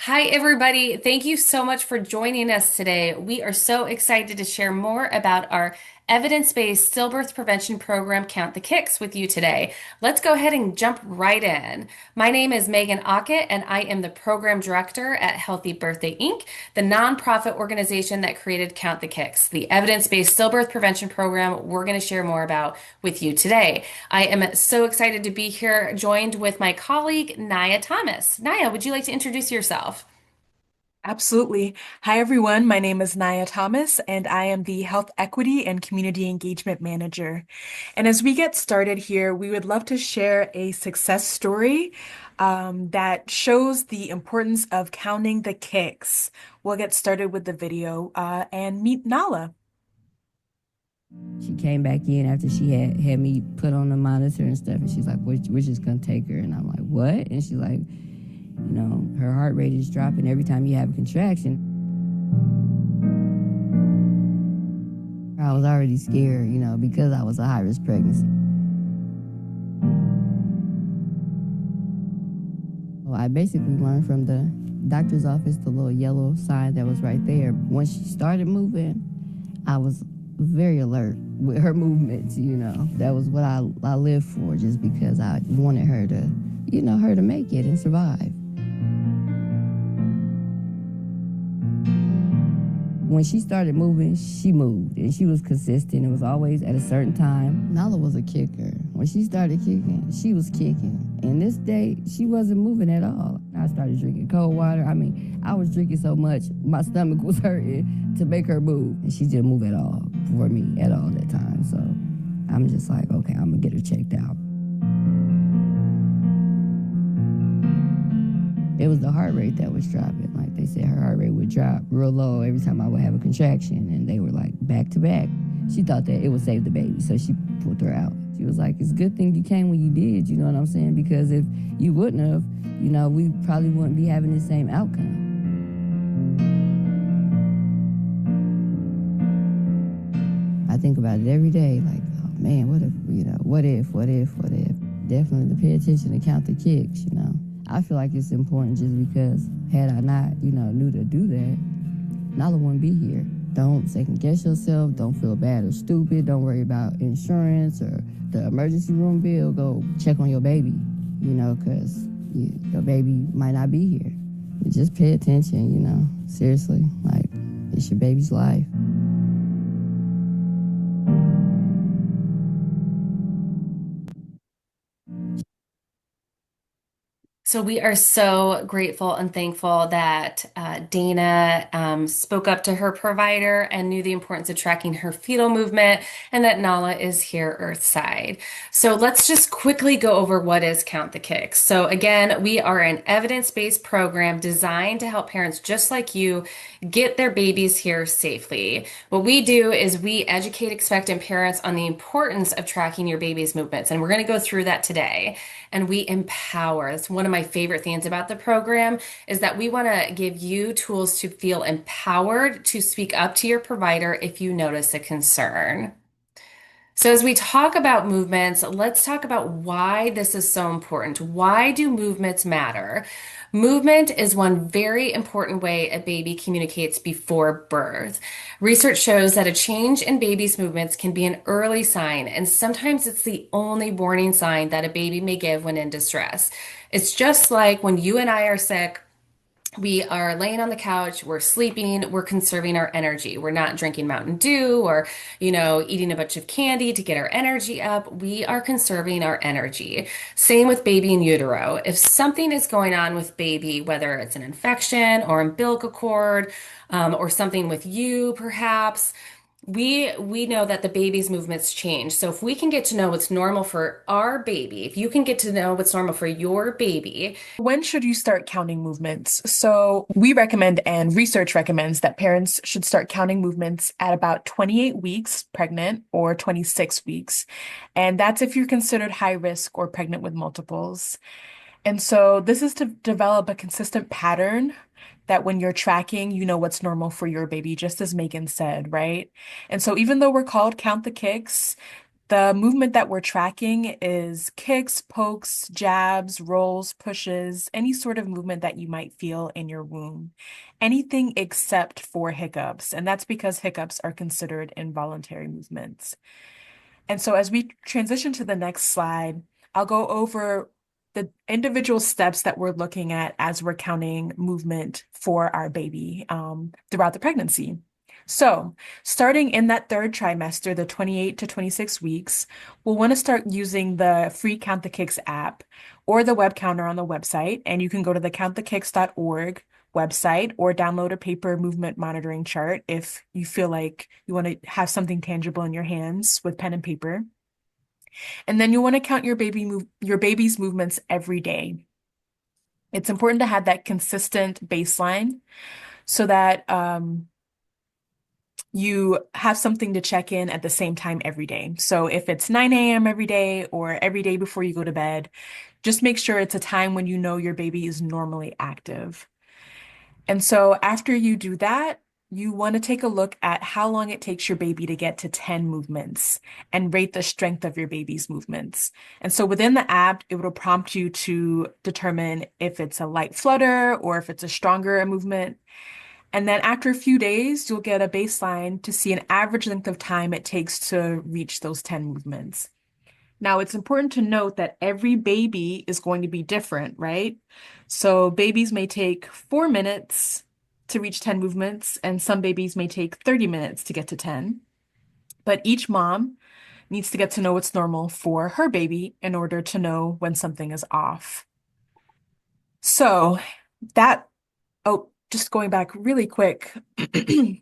Hi, everybody. Thank you so much for joining us today. We are so excited to share more about our evidence-based stillbirth prevention program, Count the Kicks, with you today. Let's go ahead and jump right in. My name is Megan Ockett, and I am the program director at Healthy Birthday Inc., the nonprofit organization that created Count the Kicks, the evidence-based stillbirth prevention program we're going to share more about with you today. I am so excited to be here, joined with my colleague, Naya Thomas. Naya, would you like to introduce yourself? Absolutely. Hi, everyone. My name is Naya Thomas, and I am the Health Equity and Community Engagement Manager. And as we get started here, we would love to share a success story that shows the importance of counting the kicks. We'll get started with the video and meet Nala. She came back in after she had me put on the monitor and stuff, and she's like, we're just gonna take her. And I'm like, what? And she's like, her heart rate is dropping every time you have a contraction. I was already scared, because I was a high risk pregnancy. So I basically learned from the doctor's office, the little yellow sign that was right there. When she started moving, I was very alert with her movements. That was what I lived for, just because I wanted her to make it and survive. When she started moving, she moved, and she was consistent. It was always at a certain time. Nala was a kicker. When she started kicking, she was kicking. And this day, she wasn't moving at all. I started drinking cold water. I was drinking so much, my stomach was hurting to make her move. And she didn't move at all for me at all that time. So I'm just like, okay, I'm going to get her checked out. It was the heart rate that was dropping. Like they said, her heart rate would drop real low every time I would have a contraction, and they were like back to back. She thought that it would save the baby, so she pulled her out. She was like, it's a good thing you came when you did, you know what I'm saying? Because if you wouldn't have, we probably wouldn't be having the same outcome. I think about it every day, like, oh man, what if, what if? Definitely to pay attention to count the kicks. I feel like it's important just because had I not, knew to do that, Nala wouldn't be here. Don't second guess yourself. Don't feel bad or stupid. Don't worry about insurance or the emergency room bill. Go check on your baby, because your baby might not be here. Just pay attention, seriously. Like, it's your baby's life. So we are so grateful and thankful that Dana spoke up to her provider and knew the importance of tracking her fetal movement, and that Nala is here Earthside. So let's just quickly go over what is Count the Kicks. So again, we are an evidence-based program designed to help parents just like you get their babies here safely. What we do is we educate expectant parents on the importance of tracking your baby's movements, and we're going to go through that today. And we empower. That's one of my favorite things about the program is that we want to give you tools to feel empowered to speak up to your provider if you notice a concern. So, as we talk about movements, let's talk about why this is so important. Why do movements matter? Movement is one very important way a baby communicates before birth. Research shows that a change in baby's movements can be an early sign, and sometimes it's the only warning sign that a baby may give when in distress. It's just like when you and I are sick. We are laying on the couch, we're sleeping, we're conserving our energy. We're not drinking Mountain Dew or, eating a bunch of candy to get our energy up. We are conserving our energy. Same with baby in utero. If something is going on with baby, whether it's an infection or umbilical cord, or something with you, perhaps, we know that the baby's movements change. So if we can get to know what's normal for our baby, if you can get to know what's normal for your baby. When should you start counting movements? So, we recommend and research recommends that parents should start counting movements at about 28 weeks pregnant or 26 weeks. And that's if you're considered high risk or pregnant with multiples. And so, this is to develop a consistent pattern that when you're tracking, you know what's normal for your baby, just as Megan said, right? And so, even though we're called Count the Kicks, The movement that we're tracking is kicks, pokes, jabs, rolls, pushes, any sort of movement that you might feel in your womb. Anything except for hiccups, and that's because hiccups are considered involuntary movements. And so as we transition to the next slide, I'll go over the individual steps that we're looking at as we're counting movement for our baby throughout the pregnancy. So, starting in that third trimester, the 28 to 26 weeks, we'll want to start using the free Count the Kicks app or the web counter on the website. And you can go to the countthekicks.org website or download a paper movement monitoring chart if you feel like you want to have something tangible in your hands with pen and paper. And then you want to count your baby's movements every day. It's important to have that consistent baseline so that you have something to check in at the same time every day. So if it's 9 a.m. every day or every day before you go to bed, just make sure it's a time when you know your baby is normally active. And so after you do that, you want to take a look at how long it takes your baby to get to 10 movements and rate the strength of your baby's movements. And so within the app, it will prompt you to determine if it's a light flutter or if it's a stronger movement. And then after a few days, you'll get a baseline to see an average length of time it takes to reach those 10 movements. Now, it's important to note that every baby is going to be different, right? So babies may take 4 minutes to reach 10 movements, and some babies may take 30 minutes to get to 10. But each mom needs to get to know what's normal for her baby in order to know when something is off. So that, just going back really quick to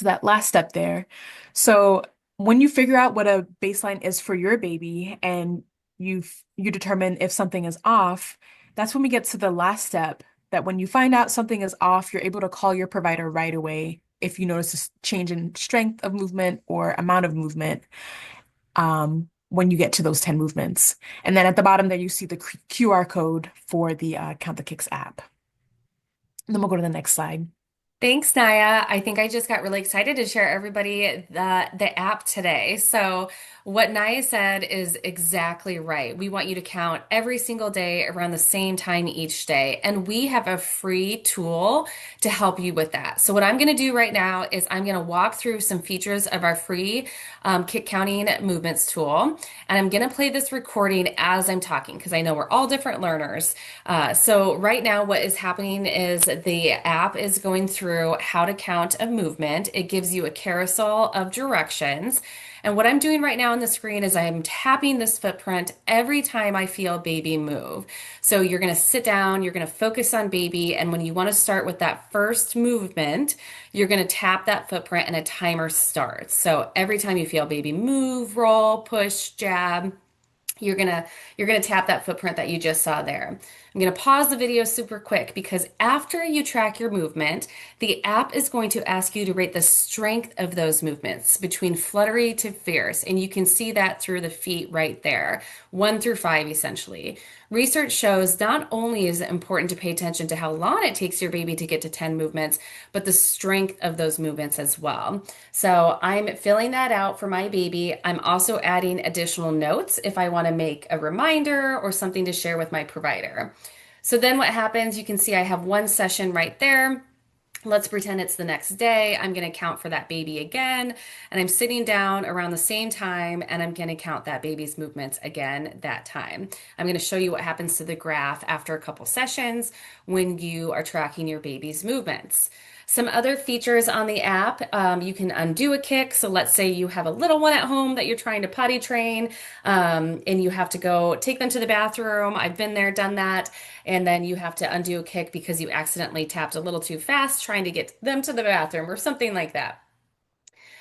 that last step there. So when you figure out what a baseline is for your baby and you determine if something is off, that's when we get to the last step, that when you find out something is off, you're able to call your provider right away if you notice a change in strength of movement or amount of movement when you get to those 10 movements. And then at the bottom there, you see the QR code for the Count the Kicks app. And then we'll go to the next slide. Thanks, Naya. I think I just got really excited to share everybody the app today. So what Naya said is exactly right. We want you to count every single day around the same time each day. And we have a free tool to help you with that. So what I'm going to do right now is I'm going to walk through some features of our free kick counting movements tool. And I'm going to play this recording as I'm talking because I know we're all different learners. So right now what is happening is the app is going through how to count a movement. It gives you a carousel of directions. And what I'm doing right now on the screen is I'm tapping this footprint every time I feel baby move. So you're going to sit down, you're going to focus on baby, and when you want to start with that first movement, you're going to tap that footprint and a timer starts. So every time you feel baby move, roll, push, jab, you're gonna tap that footprint that you just saw there. I'm gonna pause the video super quick because after you track your movement, the app is going to ask you to rate the strength of those movements between fluttery to fierce, and you can see that through the feet right there, 1 through 5 essentially. Research shows not only is it important to pay attention to how long it takes your baby to get to 10 movements, but the strength of those movements as well. So I'm filling that out for my baby. I'm also adding additional notes if I want to make a reminder or something to share with my provider. So then what happens, you can see I have one session right there. Let's pretend it's the next day. I'm going to count for that baby again, and I'm sitting down around the same time, and I'm going to count that baby's movements again that time. I'm going to show you what happens to the graph after a couple sessions when you are tracking your baby's movements. Some other features on the app, you can undo a kick. So let's say you have a little one at home that you're trying to potty train, and you have to go take them to the bathroom. I've been there, done that. And then you have to undo a kick because you accidentally tapped a little too fast trying to get them to the bathroom or something like that.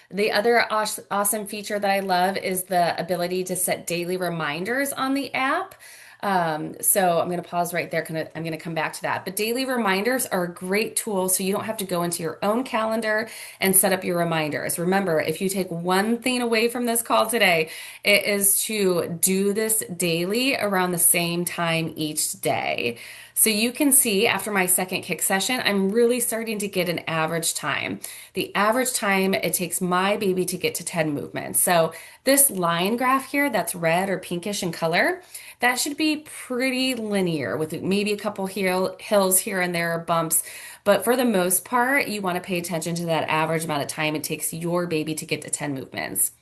The other awesome feature that I love is the ability to set daily reminders on the app. So I'm going to pause right there. I'm going to come back to that. But daily reminders are a great tool so you don't have to go into your own calendar and set up your reminders. Remember, if you take one thing away from this call today, it is to do this daily around the same time each day. So you can see after my second kick session, I'm really starting to get an average time. The average time it takes my baby to get to 10 movements. So this line graph here that's red or pinkish in color, that should be pretty linear with maybe a couple hills here and there, bumps. But for the most part, you want to pay attention to that average amount of time it takes your baby to get to 10 movements.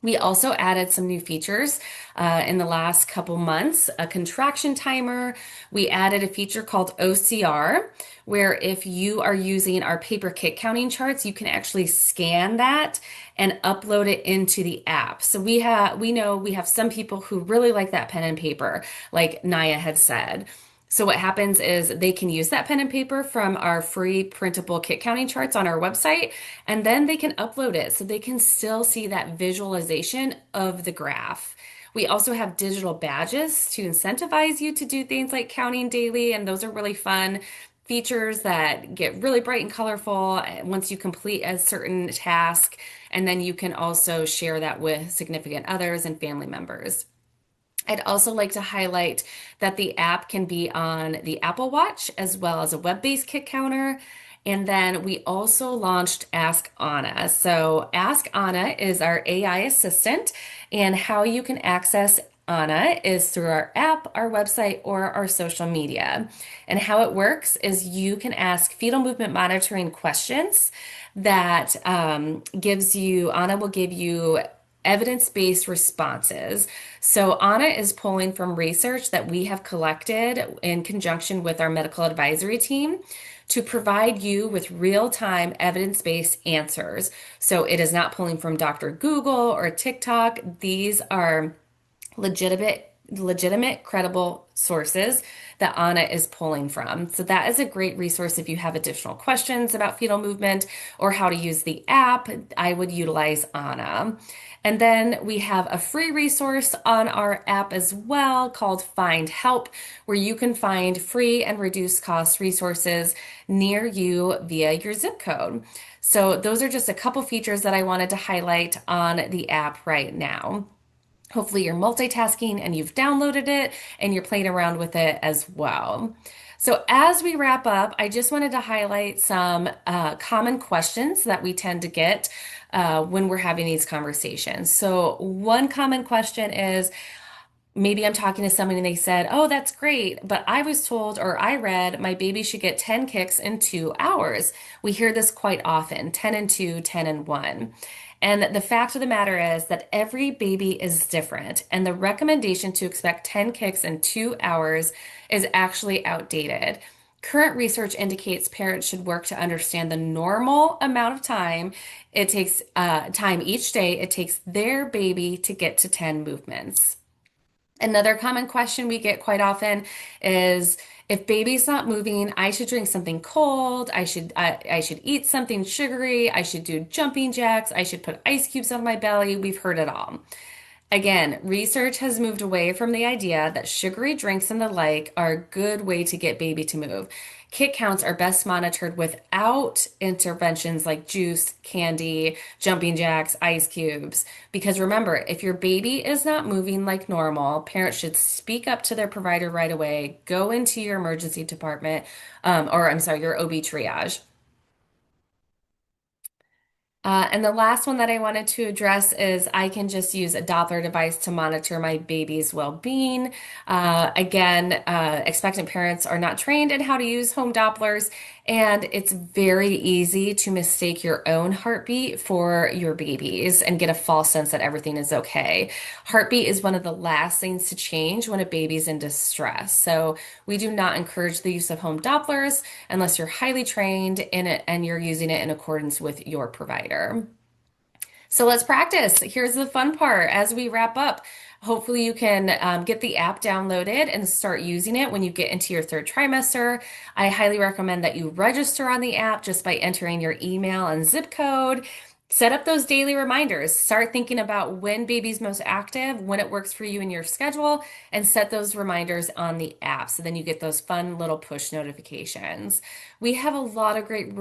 We also added some new features in the last couple months, a contraction timer. We added a feature called OCR, where if you are using our paper kick counting charts, you can actually scan that and upload it into the app. So we know we have some people who really like that pen and paper, like Naya had said. So what happens is they can use that pen and paper from our free printable kit counting charts on our website, and then they can upload it so they can still see that visualization of the graph. We also have digital badges to incentivize you to do things like counting daily, and those are really fun features that get really bright and colorful once you complete a certain task, and then you can also share that with significant others and family members. I'd also like to highlight that the app can be on the Apple Watch as well as a web-based kick counter. And then we also launched Ask Anna. So Ask Anna is our AI assistant, and how you can access Anna is through our app, our website, or our social media. And how it works is you can ask fetal movement monitoring questions that Anna will give you evidence-based responses. So Anna is pulling from research that we have collected in conjunction with our medical advisory team to provide you with real-time evidence-based answers. So it is not pulling from Dr. Google or TikTok. These are legitimate, credible sources that Anna is pulling from. So that is a great resource if you have additional questions about fetal movement or how to use the app. I would utilize Anna. And then we have a free resource on our app as well called Find Help, where you can find free and reduced cost resources near you via your zip code. So those are just a couple features that I wanted to highlight on the app right now. Hopefully you're multitasking and you've downloaded it and you're playing around with it as well. So as we wrap up, I just wanted to highlight some common questions that we tend to get when we're having these conversations. So one common question is, maybe I'm talking to somebody and they said, "Oh, that's great, but I was told or I read my baby should get 10 kicks in 2 hours." We hear this quite often, 10 and 2, 10 and 1. And the fact of the matter is that every baby is different, and the recommendation to expect 10 kicks in 2 hours is actually outdated. Current research indicates parents should work to understand the normal amount of time it takes, time each day it takes their baby to get to 10 movements. Another common question we get quite often is, if baby's not moving, I should drink something cold. I should eat something sugary. I should do jumping jacks. I should put ice cubes on my belly. We've heard it all. Again, research has moved away from the idea that sugary drinks and the like are a good way to get baby to move. Kick counts are best monitored without interventions like juice, candy, jumping jacks, ice cubes. Because remember, if your baby is not moving like normal, parents should speak up to their provider right away, go into your emergency department, or I'm sorry, your OB triage. And the last one that I wanted to address is I can just use a Doppler device to monitor my baby's well-being. Expectant parents are not trained in how to use home Dopplers, and it's very easy to mistake your own heartbeat for your baby's and get a false sense that everything is okay. Heartbeat is one of the last things to change when a baby's in distress. So we do not encourage the use of home Dopplers unless you're highly trained in it and you're using it in accordance with your provider. So let's practice. Here's the fun part as we wrap up. Hopefully you can get the app downloaded and start using it when you get into your third trimester. I highly recommend that you register on the app just by entering your email and zip code. Set up those daily reminders. Start thinking about when baby's most active, when it works for you in your schedule, and set those reminders on the app so then you get those fun little push notifications. We have a lot of great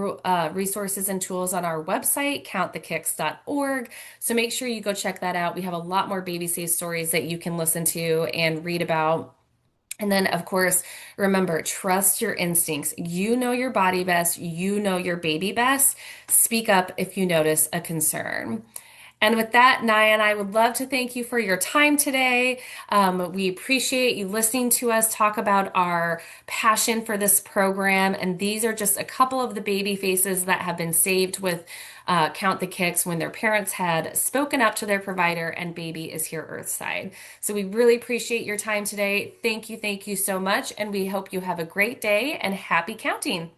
resources and tools on our website, countthekicks.org. So make sure you go check that out. We have a lot more baby safe stories that you can listen to and read about. And then, of course, remember, trust your instincts. You know your body best. You know your baby best. Speak up if you notice a concern. And with that, Naya and I would love to thank you for your time today. We appreciate you listening to us talk about our passion for this program. And these are just a couple of the baby faces that have been saved with Count the Kicks when their parents had spoken up to their provider and baby is here Earthside. So we really appreciate your time today. Thank you so much. And we hope you have a great day and happy counting.